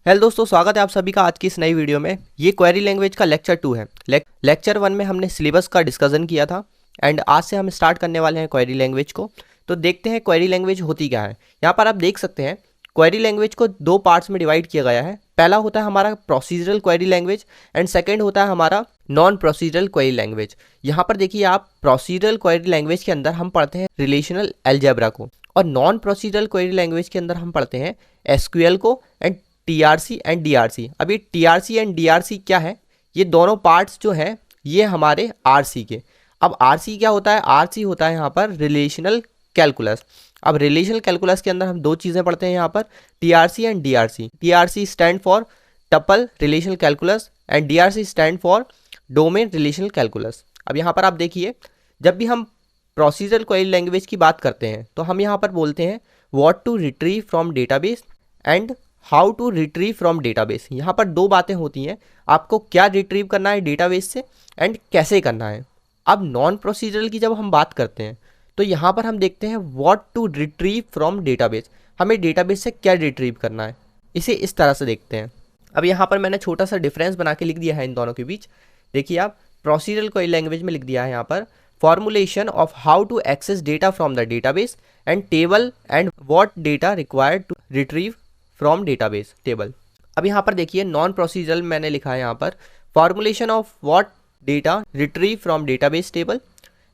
Hello दोस्तों, स्वागत है आप सभी का आज की इस नई वीडियो में। ये क्वेरी लैंग्वेज का लेक्चर 2 है। लेक्चर 1 में हमने सिलेबस का डिस्कशन किया था एंड आज से हम स्टार्ट करने वाले हैं क्वेरी लैंग्वेज को। तो देखते हैं क्वेरी लैंग्वेज होती क्या है। यहाँ पर आप देख सकते हैं क्वेरी लैंग्वेज को दो पार्ट्स में डिवाइड किया गया है। पहला होता है हमारा procedural query language and second होता है हमारा नॉन प्रोसीजरल क्वेरी लैंग्वेज। यहाँ पर देखिए आप, प्रोसीजरल क्वेरी लैंग्वेज के अंदर हम पढ़ते हैं रिलेशनल अलजेब्रा को और नॉन प्रोसीजरल क्वेरी लैंग्वेज के अंदर हम पढ़ते हैं एसक्यूएल को एंड टीआरसी एंड डीआरसी। अब ये टीआरसी एंड डीआरसी क्या है? ये दोनों पार्ट्स जो हैं ये हमारे आरसी के। अब आरसी क्या होता है? आरसी होता है यहाँ पर रिलेशनल कैलकुलस। अब रिलेशनल कैलकुलस के अंदर हम दो चीज़ें पढ़ते हैं यहाँ पर, TRC and DRC. TRC stand for tuple relational calculus and DRC stand for domain relational calculus. अब यहाँ पर आप देखिए, जब भी हम प्रोसीजरल क्वेरी लैंग्वेज की बात करते हैं तो हम यहाँ पर बोलते हैं what to retrieve from database and how to retrieve from database. यहाँ पर दो बातें होती हैं, आपको क्या रिट्रीव करना है डेटाबेस से एंड कैसे करना है। अब नॉन प्रोसीजरल की जब हम बात करते हैं तो यहाँ पर हम देखते हैं what to retrieve from database, हमें डेटाबेस से क्या रिट्रीव करना है, इसे इस तरह से देखते हैं। अब यहाँ पर मैंने छोटा सा डिफरेंस बना के लिख दिया है इन दोनों के बीच। देखिए आप, प्रोसीजरल क्वेरी लैंग्वेज में लिख दिया है यहाँ पर formulation of how to access data from the database and table and what data required to retrieve from database table. अब यहाँ पर देखिए नॉन प्रोसीजरल मैंने लिखा है यहाँ पर formulation of what data retrieve from database table.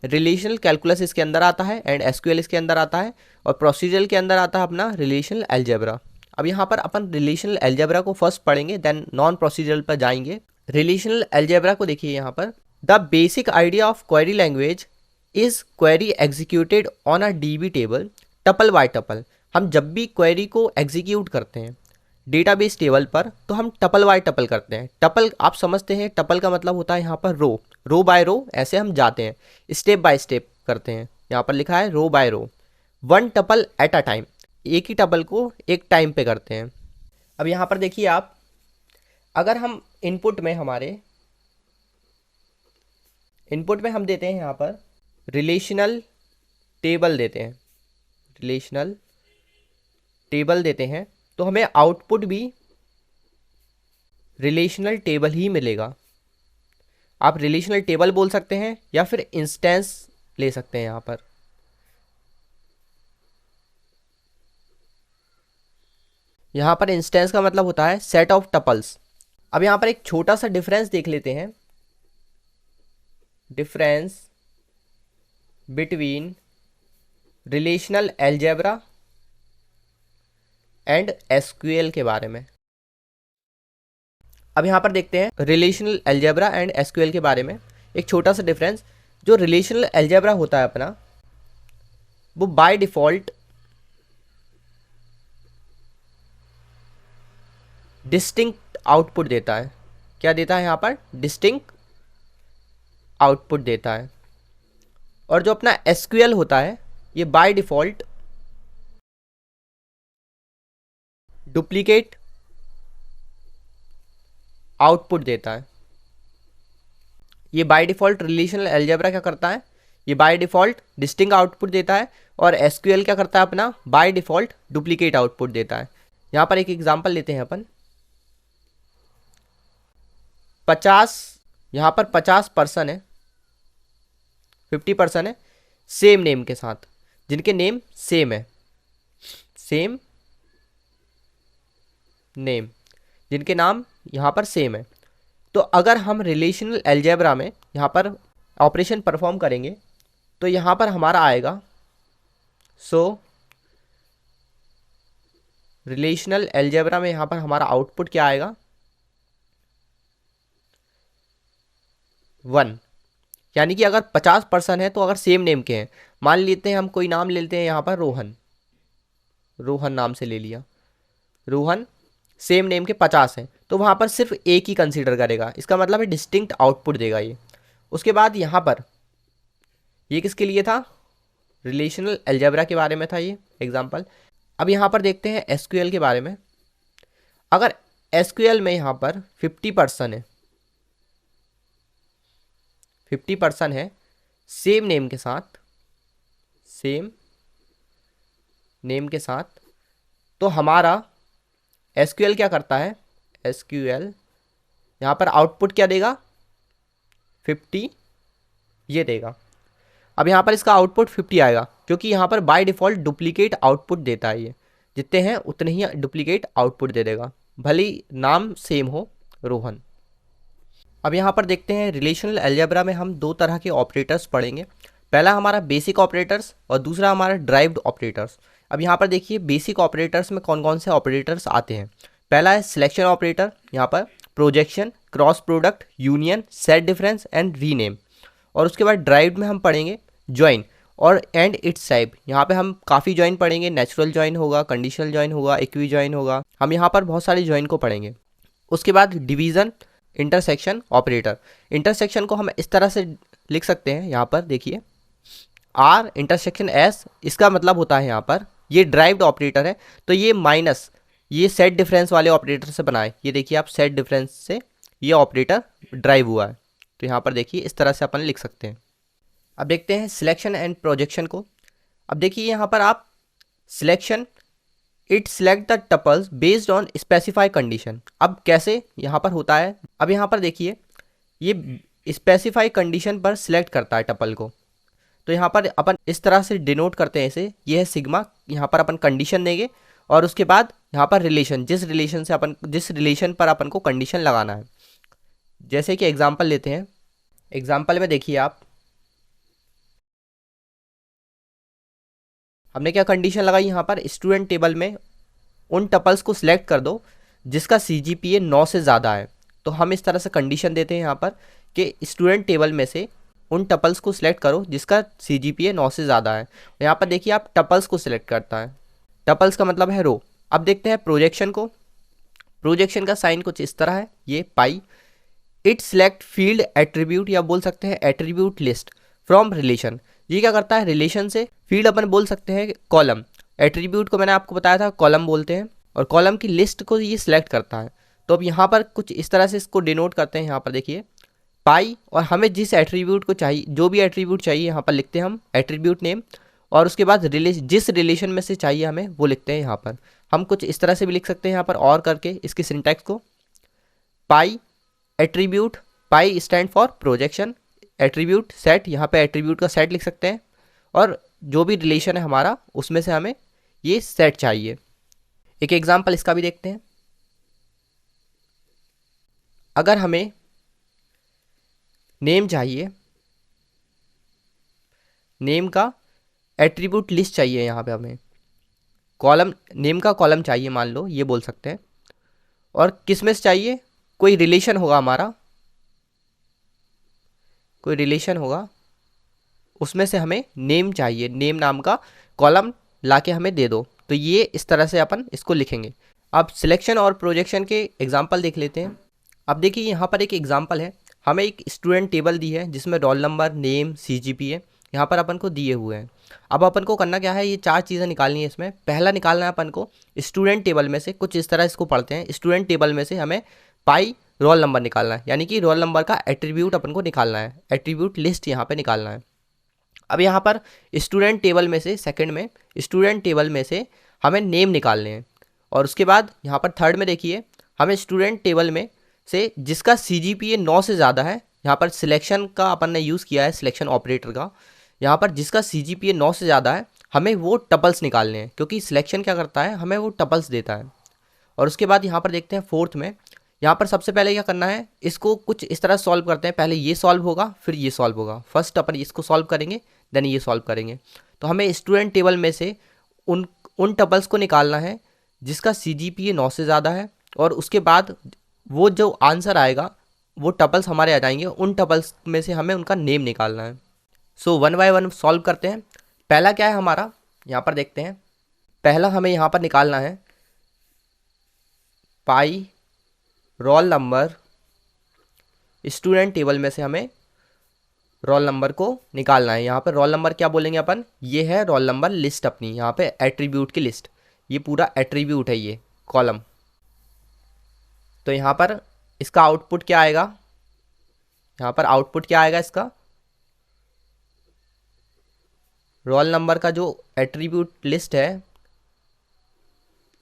Relational calculus इसके अंदर आता है एंड एसक्यूएल इसके अंदर आता है और प्रोसीजरल के अंदर आता है अपना रिलेशनल अलजेब्रा। अब यहाँ पर अपन रिलेशनल अलजेब्रा को फर्स्ट पढ़ेंगे, देन नॉन प्रोसीजरल पर जाएंगे। रिलेशनल अलजेब्रा को देखिए यहाँ पर, the basic idea of query language is query executed on a DB table tuple by tuple. हम जब भी क्वेरी को एग्जीक्यूट करते हैं डेटाबेस टेबल पर तो हम टपल बाय टपल करते हैं। टपल आप समझते हैं, टपल का मतलब होता है यहाँ पर रो, रो बाय रो ऐसे हम जाते हैं, स्टेप बाय स्टेप करते हैं। यहाँ पर लिखा है row by row, one tuple at a time, एक ही टपल को एक टाइम पे करते हैं। अब यहाँ पर देखिए आप, अगर हम इनपुट में हम देते हैं यहाँ पर रिलेशनल टेबल देते हैं, रिलेशनल टेबल देते हैं तो हमें आउटपुट भी रिलेशनल टेबल ही मिलेगा। आप रिलेशनल टेबल बोल सकते हैं या फिर इंस्टेंस ले सकते हैं। यहाँ पर इंस्टेंस का मतलब होता है सेट ऑफ टपल्स। अब यहाँ पर एक छोटा सा डिफरेंस देख लेते हैं, difference between relational algebra and SQL के बारे में। अब यहाँ पर देखते हैं रिलेशनल अलजेब्रा एंड एसक्यूएल के बारे में एक छोटा सा डिफरेंस। जो रिलेशनल अलजेब्रा होता है अपना, वो बाय डिफॉल्ट डिस्टिंक्ट आउटपुट देता है। क्या देता है यहाँ पर? डिस्टिंक्ट आउटपुट देता है। और जो अपना एसक्यूएल होता है ये बाय डिफॉल्ट डुप्लीकेट आउटपुट देता है। ये बाय डिफॉल्ट रिलेशनल अलजेब्रा क्या करता है? ये बाय डिफॉल्ट डिस्टिंक्ट आउटपुट देता है और एसक्यूएल क्या करता है अपना? बाय डिफॉल्ट डुप्लीकेट आउटपुट देता है। यहाँ पर एक एग्जांपल लेते हैं अपन, 50, यहाँ पर 50 पर्सन है, 50 पर्सन है सेम नेम के साथ, जिनके नेम सेम है, सेम नेम, जिनके नाम यहाँ पर सेम है। तो अगर हम रिलेशनल अलजेब्रा में यहाँ पर ऑपरेशन परफॉर्म करेंगे तो यहाँ पर हमारा आएगा, सो रिलेशनल अलजेब्रा में यहाँ पर हमारा आउटपुट क्या आएगा? 1। यानी कि अगर 50 पर्सन है तो अगर सेम नेम के हैं, मान लेते हैं हम कोई नाम ले लेते हैं यहाँ पर रोहन, रोहन नाम से ले लिया, रोहन सेम नेम के 50 हैं तो वहाँ पर सिर्फ एक ही कंसीडर करेगा। इसका मतलब है डिस्टिंक्ट आउटपुट देगा ये। उसके बाद यहाँ पर ये किसके लिए था? रिलेशनल अलजेब्रा के बारे में था ये एग्जांपल। अब यहाँ पर देखते हैं एसक्यूएल के बारे में। अगर एसक्यूएल में यहाँ पर 50 पर्सन है, 50 पर्सन है सेम नेम के साथ, सेम नेम के साथ, तो हमारा एसक्यूएल क्या करता है? SQL, यहाँ पर आउटपुट क्या देगा 50 ये देगा। अब यहाँ पर इसका आउटपुट 50 आएगा क्योंकि यहाँ पर बाय डिफ़ॉल्ट डुप्लीकेट आउटपुट देता है, ये जितने हैं उतने ही डुप्लीकेट आउटपुट दे देगा, भले ही नाम सेम हो रोहन। अब यहाँ पर देखते हैं रिलेशनल अलजेब्रा में हम दो तरह के ऑपरेटर्स पढ़ेंगे। पहला हमारा बेसिक ऑपरेटर्स और दूसरा हमारा ड्राइव्ड ऑपरेटर्स। अब यहाँ पर देखिए बेसिक ऑपरेटर्स में कौन कौन से ऑपरेटर्स आते हैं। पहला है सिलेक्शन ऑपरेटर, यहाँ पर projection, cross product, union, set difference and rename. और उसके बाद ड्राइव्ड में हम पढ़ेंगे ज्वाइन और एंड इट्स टाइप। यहाँ पे हम काफ़ी ज्वाइन पढ़ेंगे, नेचुरल ज्वाइन होगा, कंडीशनल ज्वाइन होगा, इक्वी ज्वाइन होगा, हम यहाँ पर बहुत सारे ज्वाइन को पढ़ेंगे। उसके बाद डिवीज़न, इंटरसेक्शन ऑपरेटर। इंटरसेक्शन को हम इस तरह से लिख सकते हैं, यहाँ पर देखिए आर इंटरसेक्शन एस, इसका मतलब होता है यहाँ पर ये ड्राइव्ड ऑपरेटर है तो ये माइनस ये सेट डिफरेंस वाले ऑपरेटर से बनाए। ये देखिए आप सेट डिफरेंस से ये ऑपरेटर ड्राइव हुआ है, तो यहाँ पर देखिए इस तरह से अपन लिख सकते हैं। अब देखते हैं सिलेक्शन एंड प्रोजेक्शन को। अब देखिए यहाँ पर आप selection, it select the tuples based on specify condition. अब कैसे यहाँ पर होता है, अब यहाँ पर देखिए ये स्पेसिफाई कंडीशन पर सिलेक्ट करता है टपल को। तो यहाँ पर अपन इस तरह से डिनोट करते हैं इसे, ये है सिग्मा। यहाँ पर अपन कंडीशन देंगे और उसके बाद यहाँ पर रिलेशन, जिस रिलेशन पर अपन को कंडीशन लगाना है। जैसे कि एग्जांपल लेते हैं, एग्जांपल में देखिए आप हमने क्या कंडीशन लगाई, यहाँ पर स्टूडेंट टेबल में उन टपल्स को सिलेक्ट कर दो जिसका CGPA 9 से ज़्यादा है। तो हम इस तरह से कंडीशन देते हैं यहाँ पर कि स्टूडेंट टेबल में से उन टपल्स को सिलेक्ट करो जिसका CGPA 9 से ज़्यादा है। यहाँ पर देखिए आप टपल्स को सिलेक्ट करता है, टपल्स का मतलब है रो। अब देखते हैं प्रोजेक्शन को। प्रोजेक्शन का साइन कुछ इस तरह है, ये पाई। इट सिलेक्ट फील्ड एट्रीब्यूट या बोल सकते हैं एट्रीब्यूट लिस्ट फ्रॉम रिलेशन। ये क्या करता है, रिलेशन से फील्ड अपन बोल सकते हैं कॉलम, एट्रीब्यूट को मैंने आपको बताया था कॉलम बोलते हैं, और कॉलम की लिस्ट को ये सिलेक्ट करता है। तो अब यहाँ पर कुछ इस तरह से इसको डिनोट करते हैं। यहाँ पर देखिए पाई, और हमें जिस एट्रीब्यूट को चाहिए, जो भी एट्रीब्यूट चाहिए यहाँ पर लिखते हैं हम एट्रीब्यूट नेम, और उसके बाद जिस रिलेशन में से चाहिए हमें वो लिखते हैं। यहाँ पर हम कुछ इस तरह से भी लिख सकते हैं यहाँ पर और करके इसकी सिंटैक्स को, pi attribute, pi stand for projection, attribute set, यहाँ पे एट्रीब्यूट का सेट लिख सकते हैं, और जो भी रिलेशन है हमारा उसमें से हमें ये सेट चाहिए। एक एग्जांपल इसका भी देखते हैं। अगर हमें नेम चाहिए, नेम का एट्रीब्यूट लिस्ट चाहिए, यहाँ पे हमें कॉलम, नेम का कॉलम चाहिए मान लो, ये बोल सकते हैं, और किस में से चाहिए, कोई रिलेशन होगा हमारा, कोई रिलेशन होगा उसमें से हमें नेम चाहिए, नेम नाम का कॉलम लाके हमें दे दो। तो ये इस तरह से अपन इसको लिखेंगे। अब सिलेक्शन और प्रोजेक्शन के एग्जांपल देख लेते हैं। अब देखिए यहाँ पर एक एग्जांपल है, हमें एक स्टूडेंट टेबल दी है जिसमें रोल नंबर, नेम, CGPA यहाँ पर अपन को दिए हुए हैं। अब अपन को करना क्या है, ये 4 चीज़ें निकालनी है इसमें। पहला निकालना है अपन को स्टूडेंट टेबल में से, कुछ इस तरह इसको पढ़ते हैं, स्टूडेंट टेबल में से हमें पाई रोल नंबर निकालना है, यानी कि रोल नंबर का एट्रीब्यूट अपन को निकालना है, एट्रीब्यूट लिस्ट यहाँ पे निकालना है। अब यहाँ पर स्टूडेंट टेबल में से, सेकंड में स्टूडेंट टेबल में से हमें नेम निकालने हैं, और उसके बाद यहाँ पर थर्ड में देखिए हमें स्टूडेंट टेबल में से जिसका CGPA 9 से ज़्यादा है, यहाँ पर सिलेक्शन का अपन ने यूज़ किया है, सिलेक्शन ऑपरेटर का, यहाँ पर जिसका CGPA 9 से ज़्यादा है हमें वो टपल्स निकालने हैं, क्योंकि सिलेक्शन क्या करता है, हमें वो टपल्स देता है। और उसके बाद यहाँ पर देखते हैं फोर्थ में, यहाँ पर सबसे पहले क्या करना है, इसको कुछ इस तरह सॉल्व करते हैं। पहले ये सॉल्व होगा फिर ये सॉल्व होगा, फर्स्ट अपन इसको सॉल्व करेंगे देन ये सॉल्व करेंगे। तो हमें स्टूडेंट टेबल में से उन टपल्स को निकालना है जिसका CGPA 9 से ज़्यादा है, और उसके बाद वो जो आंसर आएगा वो टपल्स हमारे आ जाएंगे, उन टपल्स में से हमें उनका नेम निकालना है। सो 1 बाय 1 सॉल्व करते हैं। पहला क्या है हमारा, यहाँ पर देखते हैं, पहला हमें यहाँ पर निकालना है पाई रोल नंबर, स्टूडेंट टेबल में से हमें रोल नंबर को निकालना है। यहाँ पर रोल नंबर क्या बोलेंगे अपन, ये है रोल नंबर लिस्ट अपनी, यहाँ पे एट्रीब्यूट की लिस्ट, ये पूरा एट्रीब्यूट है ये कॉलम। तो यहाँ पर इसका आउटपुट क्या आएगा, यहाँ पर आउटपुट क्या आएगा इसका, रोल नंबर का जो एट्रीब्यूट लिस्ट है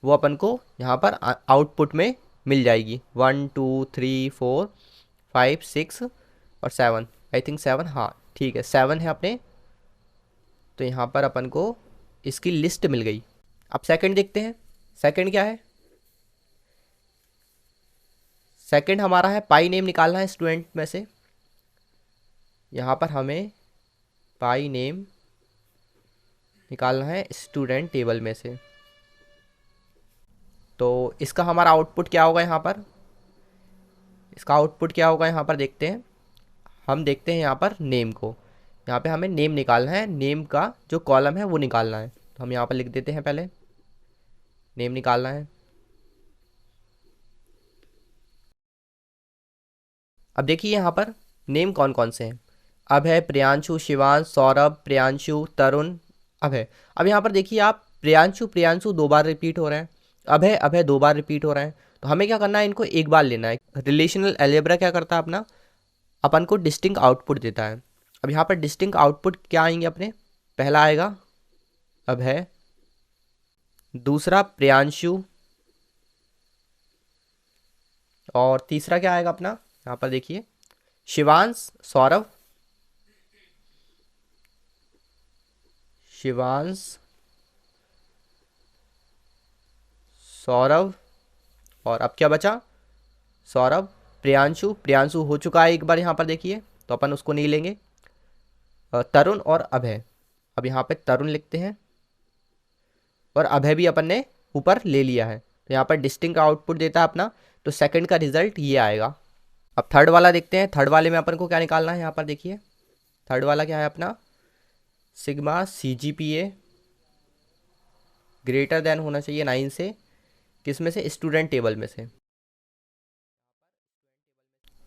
वो अपन को यहाँ पर आउटपुट में मिल जाएगी। 1 2 3 4 5 6 और 7, आई थिंक 7, हाँ ठीक है 7 है अपने। तो यहाँ पर अपन को इसकी लिस्ट मिल गई। अब सेकंड देखते हैं, सेकंड क्या है। सेकंड हमारा है पाई नेम निकालना है स्टूडेंट में से। यहाँ पर हमें पाई नेम निकालना है स्टूडेंट टेबल में से। तो इसका हमारा आउटपुट क्या होगा यहाँ पर, इसका आउटपुट क्या होगा यहाँ पर देखते हैं। हम देखते हैं यहाँ पर नेम को, यहाँ पे हमें नेम निकालना है, नेम का जो कॉलम है वो निकालना है। तो हम यहाँ पर लिख देते हैं पहले नेम निकालना है। अब देखिए यहाँ पर नेम कौन कौन से हैं, अभय, प्रियांशु, शिवांश, सौरभ, प्रियांशु, तरुण, अभय। अब यहाँ पर देखिए आप प्रियांशु प्रियांशु 2 बार रिपीट हो रहे हैं, अभय अभय 2 बार रिपीट हो रहे हैं। तो हमें क्या करना है, इनको एक बार लेना है। रिलेशनल अलजेब्रा क्या करता है अपना, अपन को डिस्टिंक्ट आउटपुट देता है। अब यहाँ पर डिस्टिंक्ट आउटपुट क्या आएंगे अपने, पहला आएगा अभय, दूसरा प्रियांशु, और तीसरा क्या आएगा अपना, यहाँ पर देखिए शिवांश, सौरभ, शिवांश, सौरभ, और अब क्या बचा, सौरभ, प्रियांशु, प्रियांशु हो चुका है एक बार यहाँ पर देखिए, तो अपन उसको नहीं लेंगे। तरुण और अभय, अब यहाँ पे तरुण लिखते हैं, और अभय भी अपन ने ऊपर ले लिया है। तो यहाँ पर डिस्टिंक्ट आउटपुट देता है अपना, तो सेकंड का रिजल्ट ये आएगा। अब थर्ड वाला देखते हैं, थर्ड वाले में अपन को क्या निकालना है, यहाँ पर देखिए थर्ड वाला क्या है अपना, सिग्मा CGPA ग्रेटर देन होना चाहिए 9 से, किस में से, स्टूडेंट टेबल में से।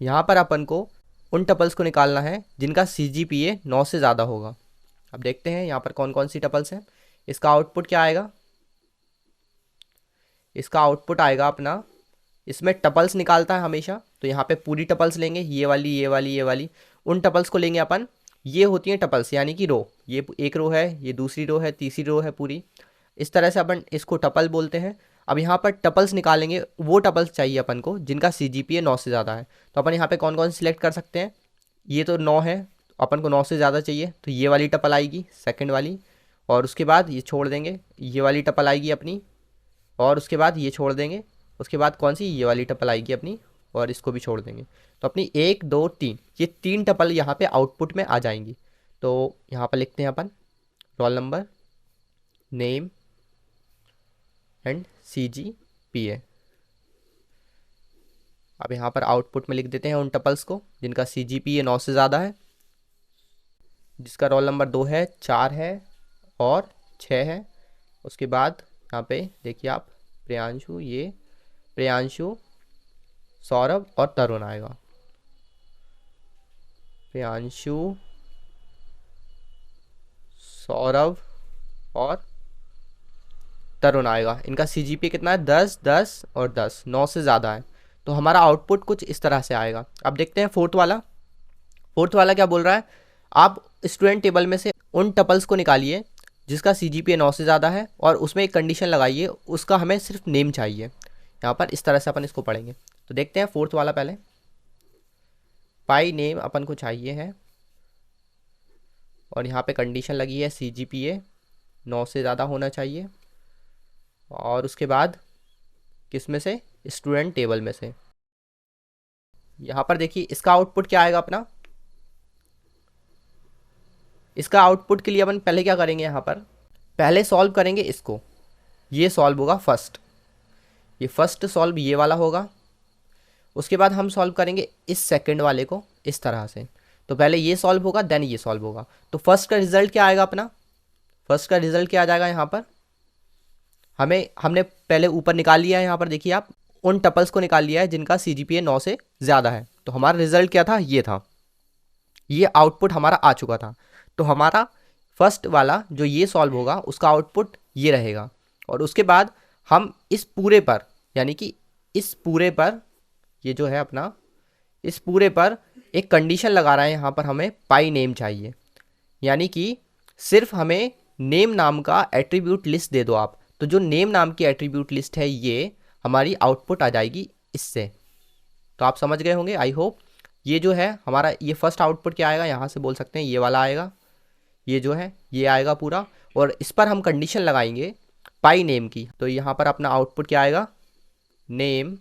यहाँ पर अपन को उन टपल्स को निकालना है जिनका CGPA 9 से ज़्यादा होगा। अब देखते हैं यहाँ पर कौन कौन सी टपल्स हैं। इसका आउटपुट क्या आएगा, इसका आउटपुट आएगा अपना, इसमें टपल्स निकालता है हमेशा, तो यहाँ पे पूरी टपल्स लेंगे, ये वाली ये वाली ये वाली, उन टपल्स को लेंगे अपन। ये होती हैं टपल्स यानी कि रो, ये एक रो है, ये दूसरी रो है, तीसरी रो है पूरी, इस तरह से अपन इसको टपल बोलते हैं। अब यहाँ पर टपल्स निकालेंगे, वो टपल्स चाहिए अपन को जिनका CGPA 9 से ज़्यादा है। तो अपन यहाँ पे कौन कौन सिलेक्ट कर सकते हैं, ये तो 9 है, अपन को 9 से ज़्यादा चाहिए, तो ये वाली टपल आएगी सेकंड वाली, और उसके बाद ये छोड़ देंगे, ये वाली टपल आएगी अपनी, और उसके बाद ये छोड़ देंगे, उसके बाद कौन सी, ये वाली टपल आएगी अपनी, और इसको भी छोड़ देंगे। तो अपनी 1 2 3 ये 3 टपल यहाँ पे आउटपुट में आ जाएंगी। तो यहाँ पर लिखते हैं अपन roll number, name and CGPA। अब यहाँ पर आउटपुट में लिख देते हैं उन टपल्स को जिनका CGPA 9 से ज़्यादा है, जिसका रोल नंबर 2 है, 4 है और 6 है। उसके बाद यहाँ पे देखिए आप प्रियांशु, ये प्रियांशु, सौरभ और तरुण आएगा, प्रियांशु, सौरभ और तरुण आएगा। इनका CGPA कितना है, 10 10 और 10, 9 से ज़्यादा है। तो हमारा आउटपुट कुछ इस तरह से आएगा। अब देखते हैं फोर्थ वाला। फोर्थ वाला क्या बोल रहा है, आप स्टूडेंट टेबल में से उन टपल्स को निकालिए जिसका CGPA 9 से ज़्यादा है, और उसमें एक कंडीशन लगाइए, उसका हमें सिर्फ नेम चाहिए। यहाँ पर इस तरह से अपन इसको पढ़ेंगे। तो देखते हैं फोर्थ वाला पहले, पाई नेम अपन को चाहिए है, और यहाँ पे कंडीशन लगी है CGPA 9 से ज़्यादा होना चाहिए, और उसके बाद किस में से, स्टूडेंट टेबल में से। यहाँ पर देखिए इसका आउटपुट क्या आएगा अपना, इसका आउटपुट के लिए अपन पहले क्या करेंगे, यहाँ पर पहले सॉल्व करेंगे इसको, ये सॉल्व होगा फर्स्ट, ये फर्स्ट सॉल्व ये वाला होगा। उसके बाद हम सॉल्व करेंगे इस सेकंड वाले को इस तरह से, तो पहले ये सॉल्व होगा देन ये सॉल्व होगा। तो फर्स्ट का रिजल्ट क्या आएगा अपना, फर्स्ट का रिजल्ट क्या आ जाएगा, यहाँ पर हमने पहले ऊपर निकाल लिया है, यहाँ पर देखिए आप उन टपल्स को निकाल लिया है जिनका CGPA 9 से ज़्यादा है। तो हमारा रिजल्ट क्या था, ये था, ये आउटपुट हमारा आ चुका था। तो हमारा फर्स्ट वाला जो ये सॉल्व होगा उसका आउटपुट ये रहेगा, और उसके बाद हम इस पूरे पर, यानी कि इस पूरे पर, ये जो है अपना, इस पूरे पर एक कंडीशन लगा रहे हैं, यहाँ पर हमें पाई नेम चाहिए, यानी कि सिर्फ हमें नेम नाम का एट्रीब्यूट लिस्ट दे दो आप। तो जो नेम नाम की एट्रीब्यूट लिस्ट है ये हमारी आउटपुट आ जाएगी इससे। तो आप समझ गए होंगे आई होप। ये जो है हमारा ये फर्स्ट आउटपुट क्या आएगा, यहाँ से बोल सकते हैं ये वाला आएगा, ये जो है ये आएगा पूरा। और इस पर हम कंडीशन लगाएंगे पाई नेम की। तो यहाँ पर अपना आउटपुट क्या आएगा, नेम।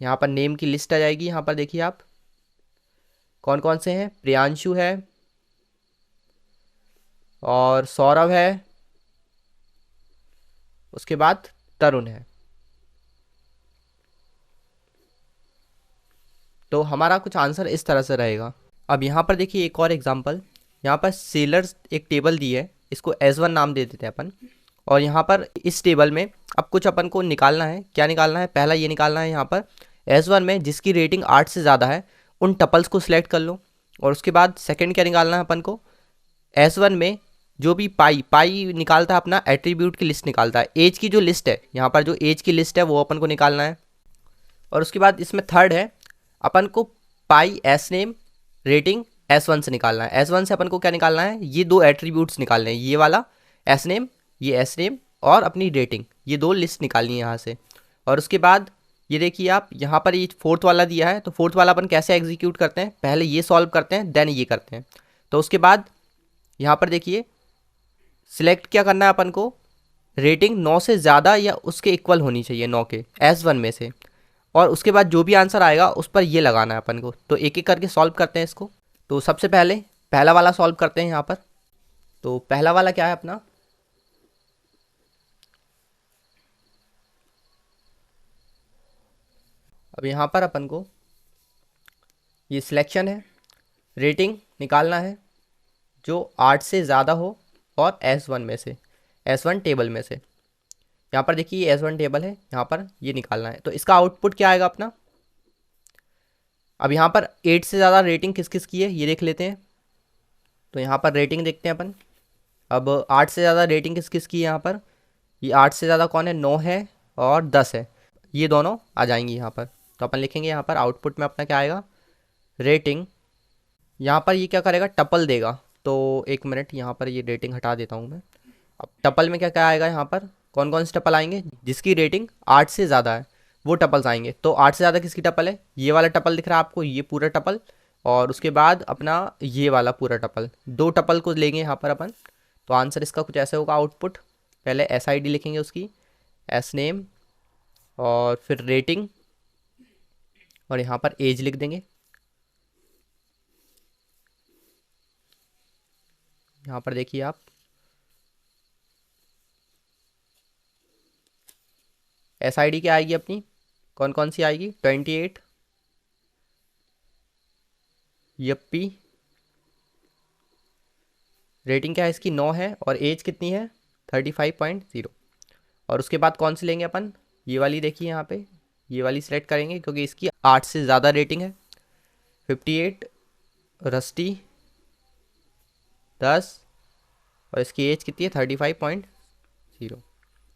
यहाँ पर नेम की लिस्ट आ जाएगी। यहाँ पर देखिए आप कौन कौन से हैं, प्रियांशु है और सौरभ है, उसके बाद तरुण है। तो हमारा कुछ आंसर इस तरह से रहेगा। अब यहाँ पर देखिए एक और एग्जांपल, यहाँ पर सेलर्स एक टेबल दी है, इसको S1 नाम दे देते हैं अपन। और यहाँ पर इस टेबल में अब कुछ अपन को निकालना है। क्या निकालना है, पहला ये निकालना है यहाँ पर S1 में जिसकी रेटिंग 8 से ज़्यादा है उन टपल्स को सिलेक्ट कर लो। और उसके बाद सेकंड क्या निकालना है अपन को, S1 में जो भी पाई निकालता है अपना एट्रीब्यूट की लिस्ट निकालता है। एज की जो लिस्ट है, यहाँ पर जो एज की लिस्ट है वो अपन को निकालना है। और उसके बाद इसमें थर्ड है अपन को पाई एस नेम रेटिंग S1 से निकालना है। S1 से अपन को क्या निकालना है, ये दो एट्रीब्यूट्स निकालने हैं, ये वाला एस नेम, ये एस नेम और अपनी रेटिंग, ये दो लिस्ट निकालनी है यहाँ से। और उसके बाद ये देखिए आप यहाँ पर ये फोर्थ वाला दिया है, तो फोर्थ वाला अपन कैसे एग्जीक्यूट करते हैं, पहले ये सॉल्व करते हैं देन ये करते हैं। तो उसके बाद यहाँ पर देखिए सिलेक्ट क्या करना है अपन को, रेटिंग 9 से ज़्यादा या उसके इक्वल होनी चाहिए 9 के S1 में से। और उसके बाद जो भी आंसर आएगा उस पर ये लगाना है अपन को। तो एक एक करके सॉल्व करते हैं इसको। तो सबसे पहले पहला वाला सॉल्व करते हैं यहाँ पर। तो पहला वाला क्या है अपना, अब यहाँ पर अपन को ये सिलेक्शन है, रेटिंग निकालना है जो 8 से ज़्यादा हो और S1 में से, S1 टेबल में से। यहाँ पर देखिए ये S1 टेबल है, यहाँ पर ये निकालना है। तो इसका आउटपुट क्या आएगा अपना, अब यहाँ पर 8 से ज़्यादा रेटिंग किस किस की है ये देख लेते हैं। तो यहाँ पर रेटिंग देखते हैं अपन। अब 8 से ज़्यादा रेटिंग किस किस की है, यहाँ पर ये 8 से ज़्यादा कौन है, 9 है और 10 है, ये दोनों आ जाएंगी यहाँ पर। तो अपन लिखेंगे यहाँ पर आउटपुट में अपना क्या आएगा, रेटिंग। यहाँ पर ये क्या करेगा, टपल देगा। तो एक मिनट यहाँ पर ये रेटिंग हटा देता हूँ मैं। अब टपल में क्या क्या आएगा, यहाँ पर कौन कौन से टपल आएंगे, जिसकी रेटिंग 8 से ज़्यादा है वो टपल्स आएंगे। तो 8 से ज़्यादा किसकी टपल है, ये वाला टपल दिख रहा है आपको, ये पूरा टपल। और उसके बाद अपना ये वाला पूरा टपल, दो टपल को लेंगे यहाँ पर अपन। तो आंसर इसका कुछ ऐसे होगा आउटपुट, पहले SID लिखेंगे उसकी, एस नेम और फिर रेटिंग और यहाँ पर एज लिख देंगे। यहाँ पर देखिए आप SID क्या आएगी अपनी, कौन कौन सी आएगी, 28, यप्पी, रेटिंग क्या है इसकी 9 है और एज कितनी है 35.0। और उसके बाद कौन सी लेंगे अपन, ये वाली देखिए यहाँ पे, ये वाली सिलेक्ट करेंगे क्योंकि इसकी 8 से ज़्यादा रेटिंग है। 58 रस्टी 10 और इसकी एज कितनी है 35.0।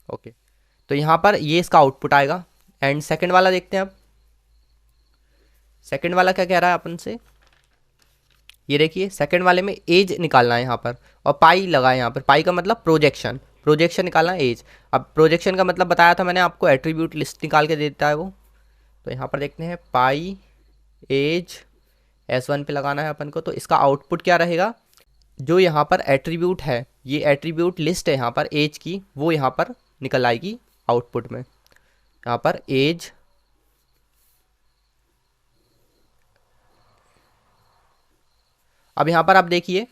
ओके, तो यहाँ पर ये इसका आउटपुट आएगा। एंड सेकंड वाला देखते हैं अब। सेकंड वाला क्या कह रहा है अपन से, ये देखिए सेकंड वाले में एज निकालना है यहाँ पर और पाई लगा है यहाँ पर। पाई का मतलब प्रोजेक्शन, प्रोजेक्शन निकालना है एज। अब प्रोजेक्शन का मतलब बताया था मैंने आपको, एट्रीब्यूट लिस्ट निकाल के देता है वो। तो यहाँ पर देखते हैं पाई एज S1 पे लगाना है अपन को। तो इसका आउटपुट क्या रहेगा, जो यहाँ पर एट्रीब्यूट है, ये एट्रीब्यूट लिस्ट है यहाँ पर एज की, वो यहाँ पर निकल आएगी आउटपुट में। यहाँ पर एज, अब यहाँ पर आप देखिए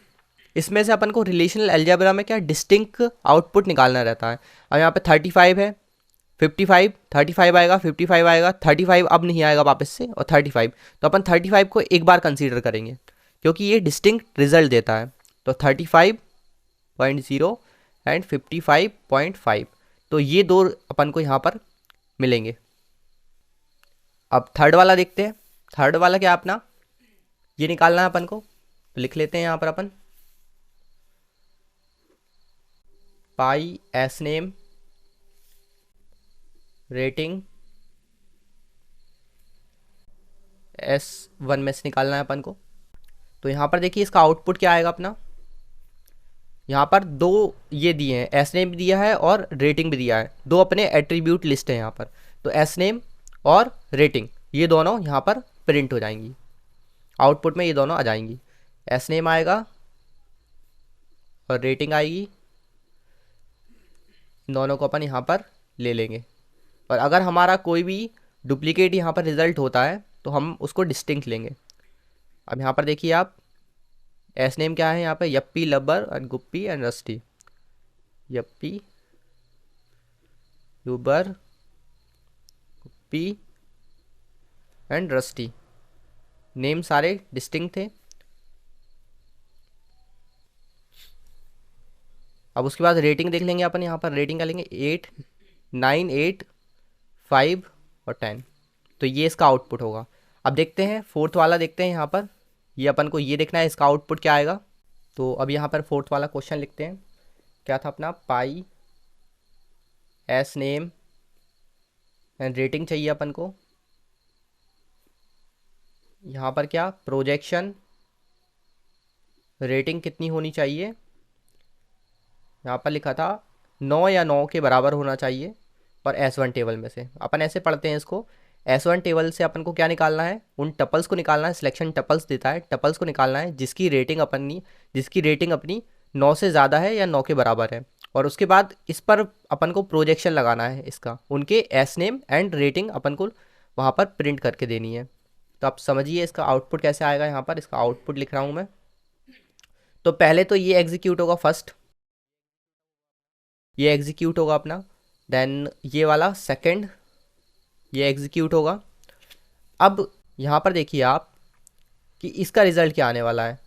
इसमें से अपन को रिलेशनल अलजेब्रा में क्या डिस्टिंक्ट आउटपुट निकालना रहता है। अब यहाँ पे 35 है, 35 आएगा, 55 आएगा, 35 अब नहीं आएगा वापस से, और 35। तो अपन 35 को एक बार कंसीडर करेंगे क्योंकि ये डिस्टिंक्ट रिजल्ट देता है। तो 35.0 एंड 55.5, तो ये दो अपन को यहाँ पर मिलेंगे। अब थर्ड वाला देखते हैं। थर्ड वाला क्या अपना, ये निकालना है अपन को। तो लिख लेते हैं यहाँ पर अपन पाई एस नेम रेटिंग S1 में से निकालना है अपन को। तो यहाँ पर देखिए इसका आउटपुट क्या आएगा अपना, यहाँ पर दो ये दिए हैं, एस नेम भी दिया है और रेटिंग भी दिया है, दो अपने एट्रीब्यूट लिस्ट है यहाँ पर। तो एस नेम और रेटिंग, ये दोनों यहाँ पर प्रिंट हो जाएंगी, आउटपुट में ये दोनों आ जाएंगी। एस नेम आएगा और रेटिंग आएगी, इन दोनों को अपन यहाँ पर ले लेंगे। और अगर हमारा कोई भी डुप्लीकेट यहाँ पर रिजल्ट होता है तो हम उसको डिस्टिंक्ट लेंगे। अब यहाँ पर देखिए आप, एस नेम क्या है यहाँ पर, yuppie, lubber and guppy and rusty. Yuppie, lubber, guppy and rusty, name सारे डिस्टिंक्ट थे। अब उसके बाद रेटिंग देख लेंगे अपन, यहाँ पर रेटिंग क्या लेंगे, 8, 9, 8, 5 और 10। तो ये इसका आउटपुट होगा। अब देखते हैं फोर्थ वाला, देखते हैं यहाँ पर, ये अपन को ये देखना है इसका आउटपुट क्या आएगा। तो अब यहाँ पर फोर्थ वाला क्वेश्चन लिखते हैं, क्या था अपना, पाई, एस नेम एंड रेटिंग चाहिए अपन को। यहाँ पर क्या, प्रोजेक्शन, रेटिंग कितनी होनी चाहिए, यहाँ पर लिखा था 9 या 9 के बराबर होना चाहिए। और S1 टेबल में से अपन ऐसे पढ़ते हैं इसको, S1 टेबल से अपन को क्या निकालना है, उन टपल्स को निकालना है, सिलेक्शन टपल्स देता है, टपल्स को निकालना है जिसकी रेटिंग अपनी 9 से ज़्यादा है या 9 के बराबर है। और उसके बाद इस पर अपन को प्रोजेक्शन लगाना है इसका, उनके एस नेम एंड रेटिंग अपन को वहाँ पर प्रिंट करके देनी है। तो आप समझिए इसका आउटपुट कैसे आएगा। यहाँ पर इसका आउटपुट लिख रहा हूँ मैं। तो पहले तो ये एग्जीक्यूट होगा, फर्स्ट ये एग्जीक्यूट होगा अपना, देन ये वाला सेकंड ये एग्जीक्यूट होगा। अब यहाँ पर देखिए आप कि इसका रिजल्ट क्या आने वाला है।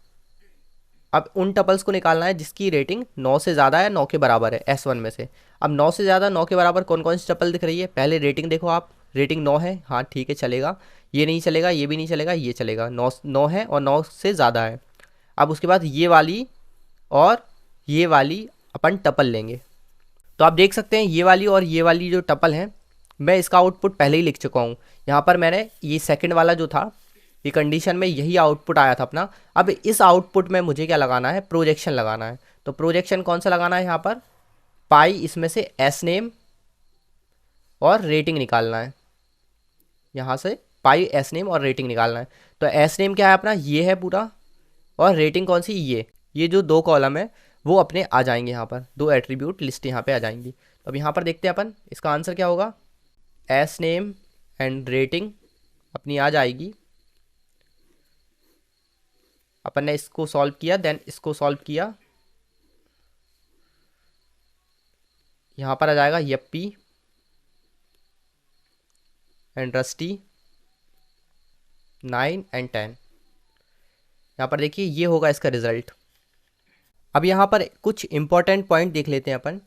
अब उन टपल्स को निकालना है जिसकी रेटिंग 9 से ज़्यादा है, 9 के बराबर है, S1 में से। अब 9 से ज़्यादा 9 के बराबर कौन कौन सी टपल दिख रही है, पहले रेटिंग देखो आप, रेटिंग 9 है, हाँ ठीक है चलेगा, ये नहीं चलेगा, ये भी नहीं चलेगा, ये चलेगा, 9 है और 9 से ज़्यादा है। अब उसके बाद ये वाली और ये वाली अपन टपल लेंगे। तो आप देख सकते हैं ये वाली और ये वाली जो टपल हैं, मैं इसका आउटपुट पहले ही लिख चुका हूँ। यहाँ पर मैंने ये सेकंड वाला जो था, ये कंडीशन में यही आउटपुट आया था अपना। अब इस आउटपुट में मुझे क्या लगाना है, प्रोजेक्शन लगाना है। तो प्रोजेक्शन कौन सा लगाना है यहाँ पर, पाई, इसमें से एस नेम और रेटिंग निकालना है। यहाँ से पाई, एस नेम और रेटिंग निकालना है। तो एस नेम क्या है अपना, ये है पूरा, और रेटिंग कौन सी, ये जो 2 कॉलम है वो अपने आ जाएंगे यहाँ पर, 2 एट्रीब्यूट लिस्ट यहाँ पे आ जाएंगी। तो अब यहाँ पर देखते हैं अपन इसका आंसर क्या होगा। एस नेम एंड रेटिंग अपनी आ जाएगी। अपन ने इसको सॉल्व किया, देन इसको सॉल्व किया, यहाँ पर आ जाएगा यप्पी एंड रस्टी 9 एंड 10। यहाँ पर देखिए ये होगा इसका रिजल्ट। अब यहाँ पर कुछ इंपॉर्टेंट पॉइंट देख लेते हैं अपन।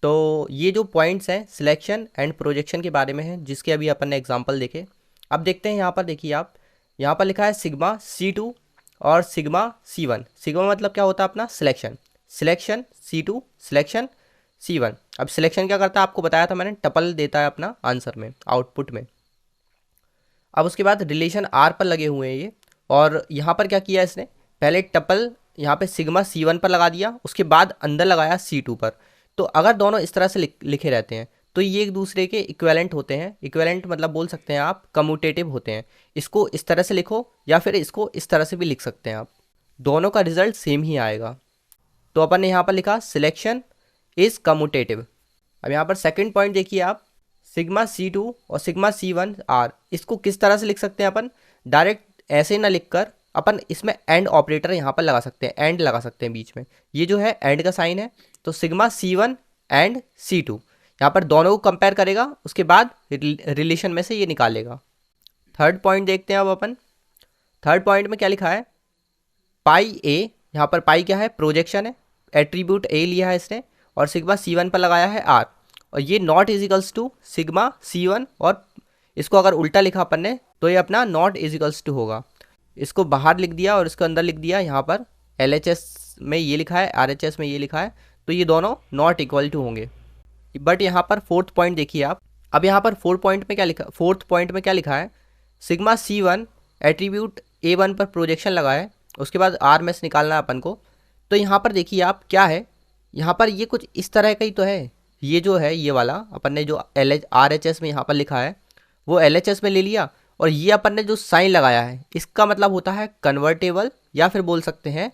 तो ये जो पॉइंट्स हैं सिलेक्शन एंड प्रोजेक्शन के बारे में हैं, जिसके अभी अपन ने एग्जांपल देखे। अब देखते हैं यहाँ पर, देखिए आप, यहाँ पर लिखा है सिग्मा C2 और सिग्मा C1। सिग्मा मतलब क्या होता है अपना, selection, selection C2, selection C1। अब सिलेक्शन क्या करता है आपको बताया था मैंने, टपल देता है अपना आंसर में, आउटपुट में। अब उसके बाद रिलेशन R पर लगे हुए हैं ये, और यहाँ पर क्या किया इसने, पहले टपल यहाँ पे सिग्मा C1 पर लगा दिया, उसके बाद अंदर लगाया C2 पर। तो अगर दोनों इस तरह से लिखे रहते हैं तो ये एक दूसरे के इक्विवेलेंट होते हैं। इक्विवेलेंट मतलब बोल सकते हैं आप कम्यूटेटिव होते हैं। इसको इस तरह से लिखो या फिर इसको इस तरह से भी लिख सकते हैं आप, दोनों का रिजल्ट सेम ही आएगा। तो अपन ने यहाँ पर लिखा सिलेक्शन इज कम्यूटेटिव। अब यहाँ पर सेकंड पॉइंट देखिए आप, सिग्मा C2 और सिग्मा C1 R, इसको किस तरह से लिख सकते हैं अपन, डायरेक्ट ऐसे ना लिखकर अपन इसमें एंड ऑपरेटर यहाँ पर लगा सकते हैं, एंड लगा सकते हैं बीच में, ये जो है एंड का साइन है। तो सिग्मा C1 एंड C2, यहाँ पर दोनों को कंपेयर करेगा, उसके बाद रिलेशन में से ये निकालेगा। थर्ड पॉइंट देखते हैं अब अपन। थर्ड पॉइंट में क्या लिखा है, पाई A, यहाँ पर पाई क्या है, प्रोजेक्शन है, एट्रीब्यूट A लिया है इसने, और सिग्मा C1 पर लगाया है R, और ये not equals to sigma C1, और इसको अगर उल्टा लिखा अपन ने तो ये अपना नॉट इजिकल्स टू होगा। इसको बाहर लिख दिया और इसको अंदर लिख दिया, यहाँ पर LHS में ये लिखा है, RHS में ये लिखा है, तो ये दोनों नॉट इक्वल टू होंगे। बट यहाँ पर फोर्थ पॉइंट देखिए आप। अब यहाँ पर फोर्थ पॉइंट में क्या लिखा है, सिग्मा C1 एट्रीब्यूट A1 पर प्रोजेक्शन लगाए, उसके बाद R में से निकालना है अपन को। तो यहाँ पर देखिए आप क्या है, यहाँ पर ये कुछ इस तरह का ही तो है, ये जो है ये वाला अपन ने जो RHS में यहाँ पर लिखा है वो LHS में ले लिया, और ये अपन ने जो साइन लगाया है इसका मतलब होता है कन्वर्टेबल, या फिर बोल सकते हैं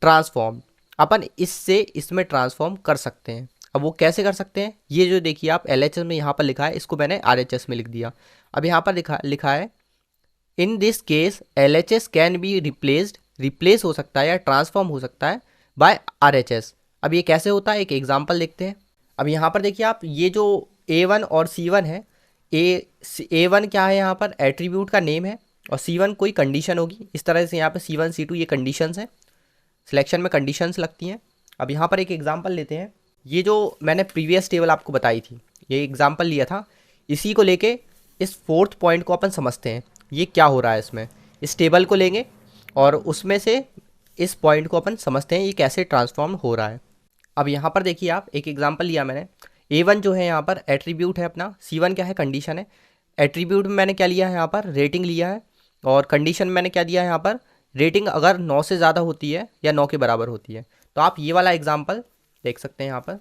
ट्रांसफॉर्म। अपन इससे इसमें ट्रांसफॉर्म कर सकते हैं। अब वो कैसे कर सकते हैं, ये जो देखिए आप LHS में यहाँ पर लिखा है, इसको मैंने RHS में लिख दिया। अब यहाँ पर लिखा है in this case LHS can be replaced, replace हो सकता है या ट्रांसफॉर्म हो सकता है बाय RHS। अब ये कैसे होता है, एक एग्जाम्पल देखते हैं। अब यहाँ पर देखिए आप, ये जो A1 और C1 है, A1 क्या है, यहाँ पर एट्रीब्यूट का नेम है, और C1 कोई कंडीशन होगी। इस तरह से यहाँ पर C1 C2 ये कंडीशंस हैं, सिलेक्शन में कंडीशंस लगती हैं। अब यहाँ पर एक एग्जांपल लेते हैं। ये जो मैंने प्रीवियस टेबल आपको बताई थी, ये एग्जांपल लिया था, इसी को लेके इस 4th पॉइंट को अपन समझते हैं ये क्या हो रहा है इसमें। इस टेबल को लेंगे और उसमें से इस पॉइंट को अपन समझते हैं ये कैसे ट्रांसफॉर्म हो रहा है। अब यहाँ पर देखिए आप, एक एग्जांपल लिया मैंने। A1 जो है यहाँ पर एट्रीब्यूट है अपना, C1 क्या है, कंडीशन है। एट्रीब्यूट में मैंने क्या लिया है, यहाँ पर रेटिंग लिया है, और कंडीशन में मैंने क्या दिया है यहाँ पर, रेटिंग अगर 9 से ज़्यादा होती है या 9 के बराबर होती है। तो आप ये वाला एग्जाम्पल देख सकते हैं, यहाँ पर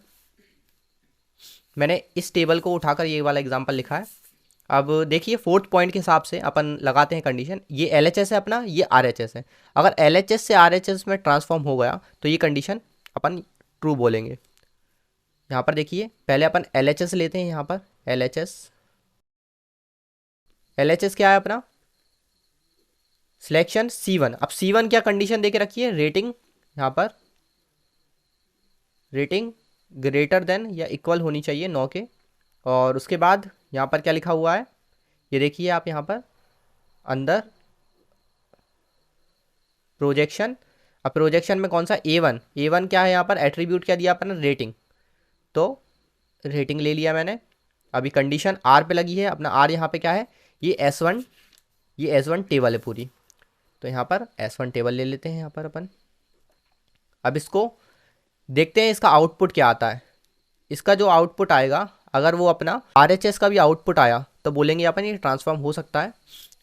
मैंने इस टेबल को उठाकर ये वाला एग्जाम्पल लिखा है। अब देखिए 4th पॉइंट के हिसाब से अपन लगाते हैं कंडीशन। ये LHS है अपना, ये RHS है। अगर LHS से RHS में ट्रांसफॉर्म हो गया तो ये कंडीशन अपन ट्रू बोलेंगे। यहाँ पर देखिए पहले अपन LHS लेते हैं, यहाँ पर LHS क्या है अपना, सिलेक्शन C1। अब C1 क्या कंडीशन देके रखी है, रेटिंग, यहाँ पर रेटिंग ग्रेटर देन या इक्वल होनी चाहिए 9 के। और उसके बाद यहाँ पर क्या लिखा हुआ है, ये देखिए आप यहाँ पर अंदर प्रोजेक्शन। अब प्रोजेक्शन में कौन सा, A1 क्या है, यहाँ पर एट्रीब्यूट क्या दिया अपन, रेटिंग, तो रेटिंग ले लिया मैंने। अभी कंडीशन R पे लगी है, अपना R यहाँ पे क्या है, ये S1 टेबल है पूरी, तो यहाँ पर S1 टेबल ले लेते हैं यहाँ पर अपन। अब इसको देखते हैं इसका आउटपुट क्या आता है। इसका जो आउटपुट आएगा, अगर वो अपना RHS का भी आउटपुट आया तो बोलेंगे अपन ये ट्रांसफॉर्म हो सकता है।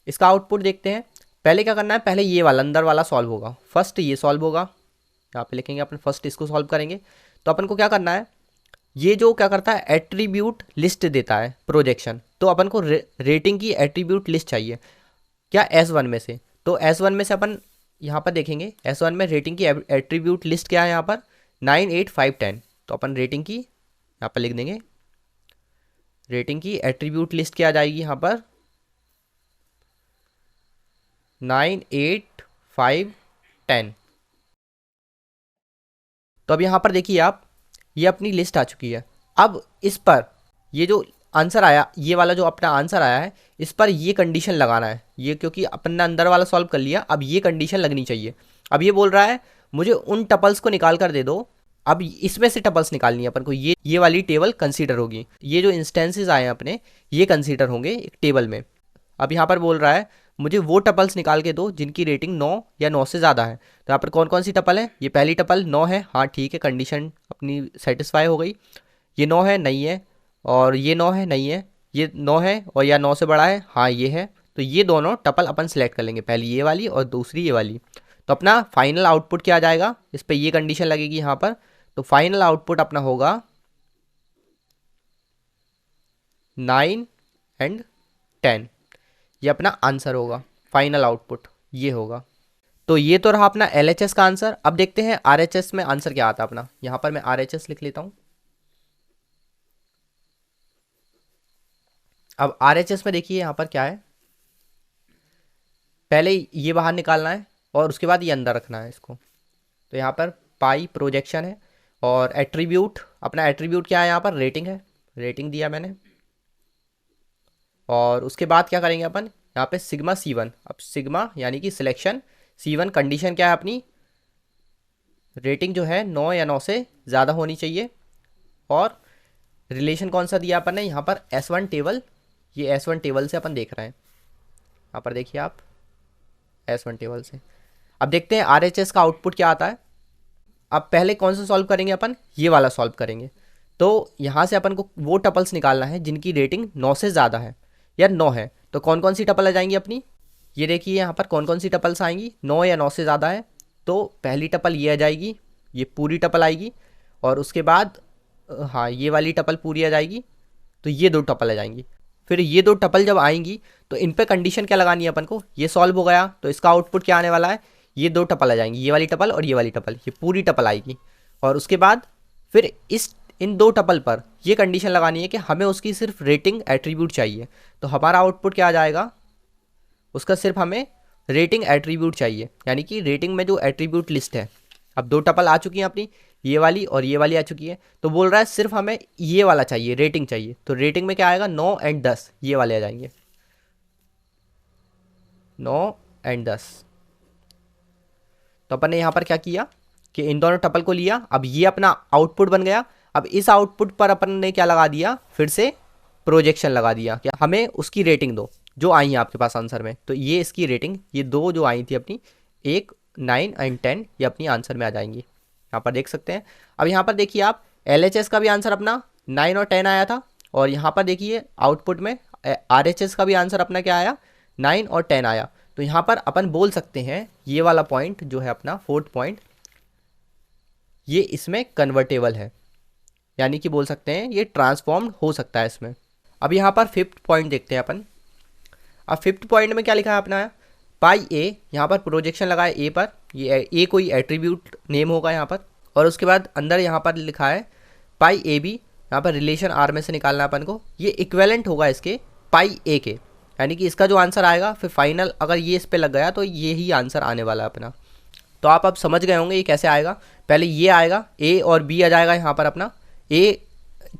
इसका आउटपुट देखते हैं। पहले क्या करना है, पहले ये वाला अंदर वाला सॉल्व होगा, फर्स्ट ये सॉल्व होगा, यहाँ पे लिखेंगे अपन फर्स्ट इसको सॉल्व करेंगे। तो अपन को क्या करना है, ये जो क्या करता है एट्रीब्यूट लिस्ट देता है प्रोजेक्शन, तो अपन को रेटिंग की एट्रीब्यूट लिस्ट चाहिए क्या, S1 में से। तो S1 में से अपन यहाँ पर देखेंगे, S1 में रेटिंग की एट्रीब्यूट लिस्ट क्या है, यहाँ पर 9, 8, 5, 10। तो अपन रेटिंग की यहाँ पर लिख देंगे, रेटिंग की एट्रीब्यूट लिस्ट क्या आ जाएगी यहाँ पर 9, 8, 5, 10। तो अब यहाँ पर देखिए आप, ये अपनी लिस्ट आ चुकी है। अब इस पर ये जो आंसर आया, ये वाला जो अपना आंसर आया है, इस पर ये कंडीशन लगाना है, ये क्योंकि अपन ने अंदर वाला सॉल्व कर लिया, अब ये कंडीशन लगनी चाहिए। अब ये बोल रहा है मुझे उन टपल्स को निकाल कर दे दो। अब इसमें से टपल्स निकालनी है अपन को, ये वाली टेबल कंसीडर होगी, ये जो इंस्टेंसेस आए हैं अपने ये कंसीडर होंगे एक टेबल में। अब यहाँ पर बोल रहा है मुझे वो टपल्स निकाल के दो जिनकी रेटिंग 9 या 9 से ज़्यादा है। तो यहाँ पर कौन कौन सी टपल है, ये पहली टपल 9 है, हाँ ठीक है, कंडीशन अपनी सेटिस्फाई हो गई। ये 9 है, नहीं है, और ये 9 है, नहीं है, ये 9 है और या 9 से बड़ा है, हाँ ये है। तो ये दोनों टपल अपन सेलेक्ट कर लेंगे, पहली ये वाली और दूसरी ये वाली। तो अपना फाइनल आउटपुट क्या आ जाएगा, इस पर ये कंडीशन लगेगी यहाँ पर, तो फाइनल आउटपुट अपना होगा 9 एंड 10। ये अपना आंसर होगा, फाइनल आउटपुट ये होगा। तो ये तो रहा अपना LHS का आंसर। अब देखते हैं RHS में आंसर क्या आता है अपना। यहाँ पर मैं RHS लिख लेता हूँ। अब RHS में देखिए यहाँ पर क्या है, पहले ये बाहर निकालना है और उसके बाद ये अंदर रखना है इसको। तो यहाँ पर पाई प्रोजेक्शन है, और एट्रीब्यूट, अपना एट्रीब्यूट क्या है यहाँ पर, रेटिंग है, रेटिंग दिया मैंने। और उसके बाद क्या करेंगे अपन, यहाँ पे सिग्मा C1। अब सिग्मा यानी कि सिलेक्शन C1, कंडीशन क्या है अपनी, रेटिंग जो है 9 या 9 से ज़्यादा होनी चाहिए। और रिलेशन कौन सा दिया अपन ने यहाँ पर, S1 टेबल, ये S1 टेबल से अपन देख रहे हैं, यहाँ पर देखिए आप S1 टेबल से। अब देखते हैं RHS का आउटपुट क्या आता है। अब पहले कौन सा सॉल्व करेंगे अपन, ये वाला सॉल्व करेंगे। तो यहाँ से अपन को वो टपल्स निकालना है जिनकी रेटिंग 9 से ज़्यादा है या 9 है। तो कौन कौन सी टपल आ जाएंगी अपनी, ये देखिए यहाँ पर कौन कौन सी टपल्स आएंगी, 9 या 9 से ज़्यादा है। तो पहली टपल ये आ जाएगी, ये पूरी टपल आएगी, और उसके बाद हाँ ये वाली टपल पूरी आ जाएगी, तो ये दो टपल आ जाएंगी। फिर ये दो टपल जब आएंगी तो इन पे कंडीशन क्या लगानी है अपन को, ये सॉल्व हो गया तो इसका आउटपुट क्या आने वाला है, ये दो टपल आ जाएंगी, ये वाली टपल और ये वाली टपल, ये पूरी टपल आएगी। और उसके बाद फिर इन दो टपल पर ये कंडीशन लगानी है कि हमें उसकी सिर्फ रेटिंग एट्रीब्यूट चाहिए। तो हमारा आउटपुट क्या आ जाएगा, उसका सिर्फ हमें रेटिंग एट्रीब्यूट चाहिए, यानी कि रेटिंग में जो एट्रीब्यूट लिस्ट है, अब दो टपल आ चुकी हैं अपनी, ये वाली और ये वाली आ चुकी है, तो बोल रहा है सिर्फ हमें ये वाला चाहिए, रेटिंग चाहिए। तो रेटिंग में क्या आएगा, 9 एंड 10, ये वाले आ जाएंगे, 9 एंड 10। तो अपन ने यहाँ पर क्या किया कि इन दोनों टपल को लिया, अब ये अपना आउटपुट बन गया। अब इस आउटपुट पर अपन ने क्या लगा दिया, फिर से प्रोजेक्शन लगा दिया कि हमें उसकी रेटिंग दो जो आई है आपके पास आंसर में। तो ये इसकी रेटिंग, ये दो जो आई थी अपनी, 1, 9 एंड 10, ये अपनी आंसर में आ जाएंगी, यहाँ पर देख सकते हैं। अब यहाँ पर देखिए आप, LHS का भी आंसर अपना 9 और 10 आया था, और यहाँ पर देखिए आउटपुट में RHS का भी आंसर अपना क्या आया, 9 और 10 आया। तो यहाँ पर अपन बोल सकते हैं ये वाला पॉइंट जो है अपना 4th पॉइंट, ये इसमें कन्वर्टेबल है, यानी कि बोल सकते हैं ये ट्रांसफॉर्म्ड हो सकता है इसमें। अब यहाँ पर 5th पॉइंट देखते हैं अपन। अब 5th पॉइंट में क्या लिखा है अपना, पाई ए, यहाँ पर प्रोजेक्शन लगा है ए पर, ये ए कोई एट्रीब्यूट नेम होगा यहाँ पर, और उसके बाद अंदर यहाँ पर लिखा है पाई ए बी, यहाँ पर रिलेशन आर में से निकालना अपन को, ये इक्वेलेंट होगा इसके पाई ए के, यानी कि इसका जो आंसर आएगा फिर फाइनल अगर ये इस पर लग गया तो ये ही आंसर आने वाला है अपना। तो आप अब समझ गए होंगे ये कैसे आएगा। पहले ये आएगा, ए और बी आ जाएगा यहाँ पर अपना, ए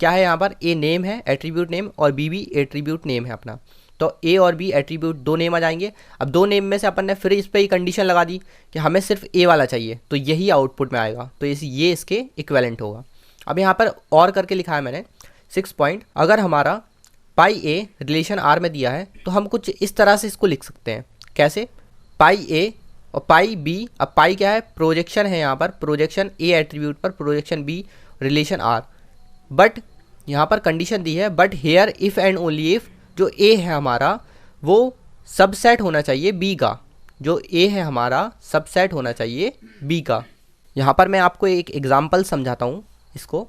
क्या है यहाँ पर, ए नेम है एट्रीब्यूट नेम, और बी भी एट्रीब्यूट नेम है अपना। तो ए और बी एट्रीब्यूट दो नेम आ जाएंगे। अब दो नेम में से अपन ने फिर इस पर ही कंडीशन लगा दी कि हमें सिर्फ ए वाला चाहिए, तो यही आउटपुट में आएगा, तो ये इसके इक्वेलेंट होगा। अब यहाँ पर और करके लिखा है मैंने 6 पॉइंट, अगर हमारा पाई ए रिलेशन आर में दिया है तो हम कुछ इस तरह से इसको लिख सकते हैं। कैसे, पाई ए और पाई बी, अब पाई क्या है, प्रोजेक्शन है यहाँ पर, प्रोजेक्शन ए एट्रीब्यूट पर, projection B relation R, but यहाँ पर कंडीशन दी है, but here if and only if जो ए है हमारा वो सबसेट होना चाहिए बी का, जो ए है हमारा सबसेट होना चाहिए बी का। यहाँ पर मैं आपको एक एग्जांपल समझाता हूँ इसको।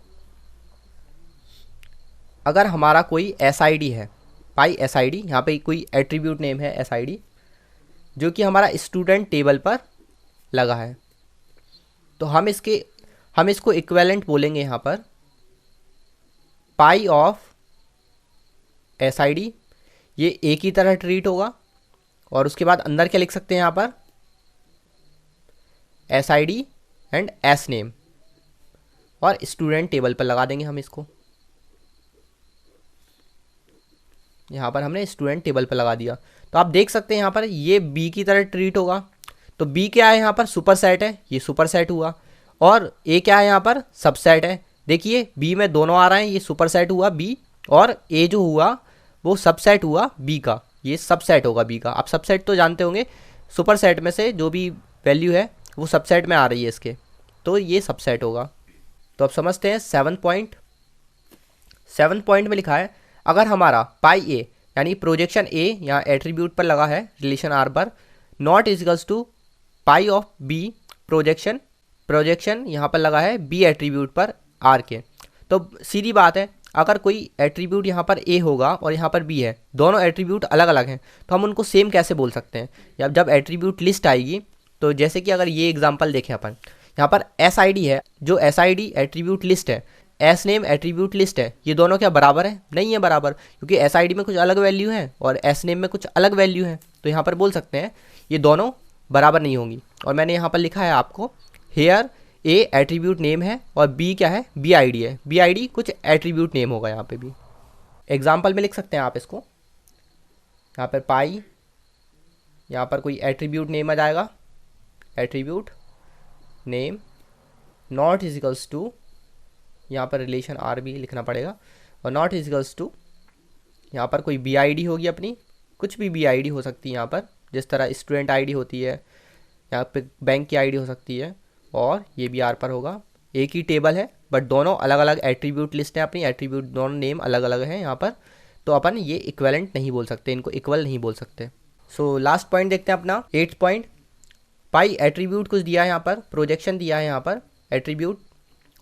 अगर हमारा कोई SID है, पाई SID, यहाँ पे कोई एट्रीब्यूट नेम है SID, जो कि हमारा स्टूडेंट टेबल पर लगा है, तो हम इसको इक्वेलेंट बोलेंगे यहाँ पर पाई ऑफ SID, ये ए की तरह ट्रीट होगा, और उसके बाद अंदर क्या लिख सकते हैं यहाँ पर, SID एंड S नेम, और स्टूडेंट टेबल पर लगा देंगे हम इसको। यहाँ पर हमने स्टूडेंट टेबल पर लगा दिया, तो आप देख सकते हैं यहाँ पर ये बी की तरह ट्रीट होगा। तो बी क्या है यहाँ पर, सुपर सेट है, ये सुपर सेट हुआ, और ए क्या है यहाँ पर, सबसेट है। देखिए बी में दोनों आ रहे हैं, ये सुपर सेट हुआ बी, और ए जो हुआ वो सबसेट हुआ बी का, ये सबसेट होगा बी का। आप सबसेट तो जानते होंगे, सुपर सेट में से जो भी वैल्यू है वो सबसेट में आ रही है इसके, तो ये सबसेट होगा। तो अब समझते हैं 7 पॉइंट। 7 पॉइंट में लिखा है, अगर हमारा पाई ए यानी प्रोजेक्शन ए यहाँ एट्रीब्यूट पर लगा है रिलेशन आर पर, not equals to pi of B projection यहाँ पर लगा है बी एट्रीब्यूट पर आर के। तो सीधी बात है, अगर कोई एट्रीब्यूट यहाँ पर ए होगा और यहाँ पर बी है, दोनों एट्रीब्यूट अलग अलग हैं, तो हम उनको सेम कैसे बोल सकते हैं, या जब एट्रीब्यूट लिस्ट आएगी, तो जैसे कि अगर ये एग्जांपल देखें अपन, यहाँ पर SID है, जो SID एट्रीब्यूट लिस्ट है, S नेम एट्रीब्यूट लिस्ट है, ये दोनों क्या बराबर है, नहीं है बराबर, क्योंकि SID में कुछ अलग वैल्यू है और S नेम में कुछ अलग वैल्यू है। तो यहाँ पर बोल सकते हैं ये दोनों बराबर नहीं होंगी। और मैंने यहाँ पर लिखा है आपको, हेयर ए एट्रीब्यूट नेम है और बी क्या है, BID है, BID कुछ एट्रीब्यूट नेम होगा यहाँ पे भी। एग्जाम्पल में लिख सकते हैं आप इसको, यहाँ पर पाई, यहाँ पर कोई एट्रीब्यूट नेम आ जाएगा, attribute name not equals to, यहाँ पर रिलेशन आर भी लिखना पड़ेगा, और नॉट इजिकल्स टू यहाँ पर कोई BID होगी अपनी, कुछ भी BID हो सकती है यहाँ पर, जिस तरह स्टूडेंट ID होती है, यहाँ पे बैंक की ID हो सकती है, और ये भी आर पर होगा। एक ही टेबल है बट दोनों अलग अलग एट्रीब्यूट लिस्ट है अपनी, एट्रीब्यूट दोनों नेम अलग अलग हैं यहाँ पर, तो अपन ये इक्वेलेंट नहीं बोल सकते, इनको इक्वल नहीं बोल सकते। सो लास्ट पॉइंट देखते हैं अपना 8 पॉइंट। पाई एट्रीब्यूट कुछ दिया है यहाँ पर, प्रोजेक्शन दिया है यहाँ पर एट्रीब्यूट,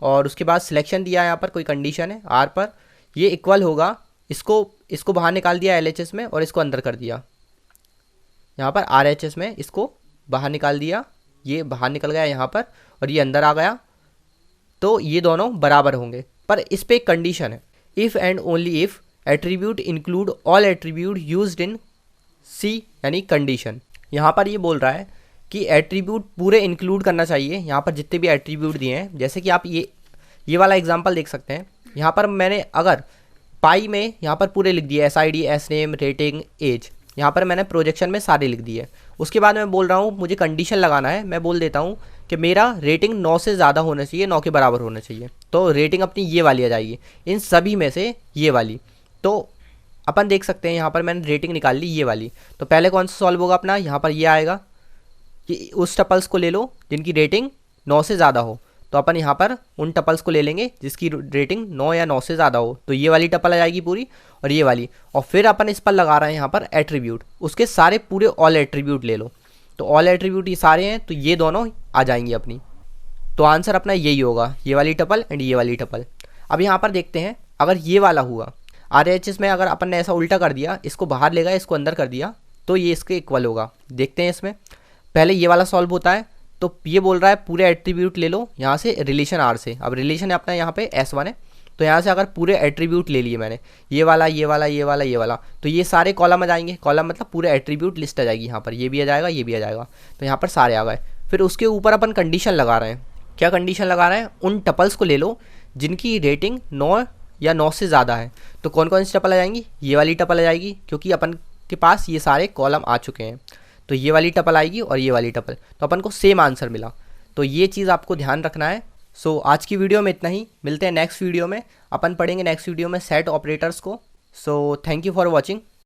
और उसके बाद सिलेक्शन दिया है यहाँ पर, कोई कंडीशन है आर पर, ये इक्वल होगा, इसको इसको बाहर निकाल दिया LHS में और इसको अंदर कर दिया, यहाँ पर RHS में इसको बाहर निकाल दिया, ये बाहर निकल गया यहाँ पर और ये अंदर आ गया, तो ये दोनों बराबर होंगे। पर इस पे एक कंडीशन है, if and only if attribute include all attribute used in C, यानी कंडीशन। यहाँ पर ये बोल रहा है कि एट्रीब्यूट पूरे इंक्लूड करना चाहिए, यहाँ पर जितने भी एट्रीब्यूट दिए हैं। जैसे कि आप ये वाला एग्जांपल देख सकते हैं, यहाँ पर मैंने अगर पाई में यहाँ पर पूरे लिख दिए, SID, SNAME, रेटिंग, एज, यहाँ पर मैंने प्रोजेक्शन में सारे लिख दिए। उसके बाद मैं बोल रहा हूँ मुझे कंडीशन लगाना है, मैं बोल देता हूँ कि मेरा रेटिंग 9 से ज़्यादा होना चाहिए, 9 के बराबर होना चाहिए। तो रेटिंग अपनी ये वाली आ जाएगी, इन सभी में से ये वाली। तो अपन देख सकते हैं यहाँ पर मैंने रेटिंग निकाल ली ये वाली। तो पहले कौन सा सॉल्व होगा अपना, यहाँ पर ये आएगा कि उस टपल्स को ले लो जिनकी रेटिंग 9 से ज़्यादा हो। तो अपन यहाँ पर उन टपल्स को ले लेंगे जिसकी रेटिंग 9 या 9 से ज़्यादा हो। तो ये वाली टपल आ जाएगी पूरी और ये वाली, और फिर अपन इस पर लगा रहे हैं यहाँ पर एट्रीब्यूट, उसके सारे पूरे ऑल एट्रीब्यूट ले लो। तो ऑल एट्रीब्यूट ये सारे हैं, तो ये दोनों आ जाएंगी अपनी। तो आंसर अपना यही होगा, ये वाली टपल एंड ये वाली टपल। अब यहाँ पर देखते हैं अगर ये वाला हुआ RHS में, अगर अपन ने ऐसा उल्टा कर दिया, इसको बाहर ले गया, इसको अंदर कर दिया, तो ये इसके इक्वल होगा। देखते हैं इसमें पहले ये वाला सॉल्व होता है। तो ये बोल रहा है पूरे एट्रीब्यूट ले लो यहाँ से रिलेशन R से। अब रिलेशन अपना यहाँ पे S1 है, तो यहाँ से अगर पूरे एट्रीब्यूट ले लिए मैंने, ये वाला ये वाला ये वाला ये वाला, तो ये सारे कॉलम आ जाएंगे। कॉलम मतलब पूरे एट्रीब्यूट लिस्ट आ जाएगी, यहाँ पर ये भी आ जाएगा, ये भी आ जाएगा। तो यहाँ पर सारे आ गए। फिर उसके ऊपर अपन कंडीशन लगा रहे हैं। क्या कंडीशन लगा रहे हैं, उन टपल्स को ले लो जिनकी रेटिंग 9 या 9 से ज़्यादा है। तो कौन कौन सी टपल आ जाएंगी, ये वाली टपल आ जाएगी, क्योंकि अपन के पास ये सारे कॉलम आ चुके हैं। तो ये वाली टपल आएगी और ये वाली टपल, तो अपन को सेम आंसर मिला। तो ये चीज़ आपको ध्यान रखना है। सो आज की वीडियो में इतना ही, मिलते हैं नेक्स्ट वीडियो में। अपन पढ़ेंगे नेक्स्ट वीडियो में सेट ऑपरेटर्स को। So thank you for watching.